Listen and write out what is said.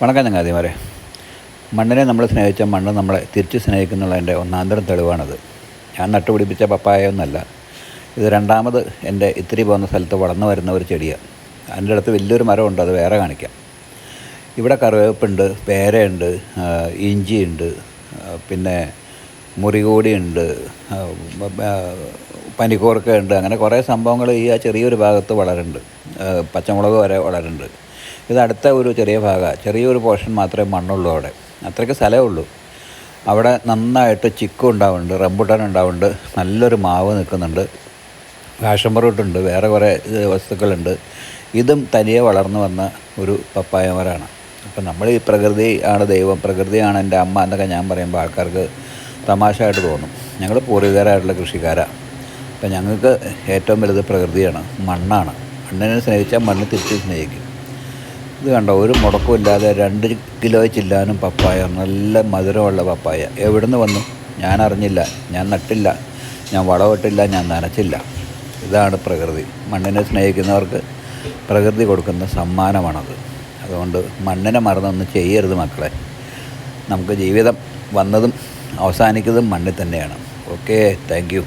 വണക്കം ചങ്ങാതിമാരെ. മണ്ണിനെ നമ്മൾ സ്നേഹിച്ചാൽ മണ്ണ് നമ്മളെ തിരിച്ച് സ്നേഹിക്കുന്നുള്ളതിൻ്റെ ഒന്നാന്തരം തെളിവാണത്. ഞാൻ നട്ടുപിടിപ്പിച്ച പപ്പായൊന്നുമല്ല. ഇത് രണ്ടാമത് എൻ്റെ ഇത്തിരി പോകുന്ന സ്ഥലത്ത് വളർന്നു വരുന്ന ഒരു ചെടിയാണ്. അതിൻ്റെ അടുത്ത് വലിയൊരു മരമുണ്ട്, അത് വേറെ കാണിക്കാം. ഇവിടെ കറിവേപ്പുണ്ട്, പേരയുണ്ട്, ഇഞ്ചിയുണ്ട്, പിന്നെ മുറികൂടിയുണ്ട്, പനിക്കൂർക്കയുണ്ട്. അങ്ങനെ കുറേ സംഭവങ്ങൾ ഈ ചെറിയൊരു ഭാഗത്ത് വളരുന്നുണ്ട്. പച്ചമുളക് വരെ വളരുന്നുണ്ട്. ഇത് അടുത്ത ഒരു ചെറിയ ഭാഗമാണ്, ചെറിയൊരു പോർഷൻ മാത്രമേ മണ്ണുള്ളൂ അവിടെ. അത്രയ്ക്ക് സ്ഥലമേ ഉള്ളൂ. അവിടെ നന്നായിട്ട് ചിക്കു ഉണ്ടാവുന്നുണ്ട്, റംബുട്ടാൻ ഉണ്ടാവുന്നുണ്ട്, നല്ലൊരു മാവ് നിൽക്കുന്നുണ്ട്, പാഷൻ ഫ്രൂട്ടുണ്ട്, വേറെ കുറേ വസ്തുക്കളുണ്ട്. ഇതും തനിയെ വളർന്നു വന്ന ഒരു പപ്പായ മരമാണ്. അപ്പം നമ്മൾ ഈ പ്രകൃതി ആണ് ദൈവം, പ്രകൃതിയാണ് എൻ്റെ അമ്മ എന്നൊക്കെ ഞാൻ പറയുമ്പോൾ ആൾക്കാർക്ക് തമാശയായിട്ട് തോന്നും. ഞങ്ങൾ പൂർവികരായിട്ടുള്ള കൃഷിക്കാരാണ്. അപ്പം ഞങ്ങൾക്ക് ഏറ്റവും വലുത് പ്രകൃതിയാണ്, മണ്ണാണ്. മണ്ണിനെ സ്നേഹിച്ചാൽ മണ്ണ് തിരിച്ച് സ്നേഹിക്കും. ഇത് കണ്ടോ, ഒരു മുടക്കമില്ലാതെ 2 കിലോ ചില്ലാനും പപ്പായ, നല്ല മധുരമുള്ള പപ്പായ. എവിടുന്ന് വന്നു ഞാൻ അറിഞ്ഞില്ല, ഞാൻ നട്ടില്ല, ഞാൻ വളമിട്ടില്ല, ഞാൻ നനച്ചില്ല. ഇതാണ് പ്രകൃതി. മണ്ണിനെ സ്നേഹിക്കുന്നവർക്ക് പ്രകൃതി കൊടുക്കുന്ന സമ്മാനമാണത്. അതുകൊണ്ട് മണ്ണിനെ മറന്നൊന്നും ചെയ്യരുത് മക്കളെ. നമുക്ക് ജീവിതം വന്നതും അവസാനിക്കുന്നതും മണ്ണിൽ തന്നെയാണ്. Okay, thank you.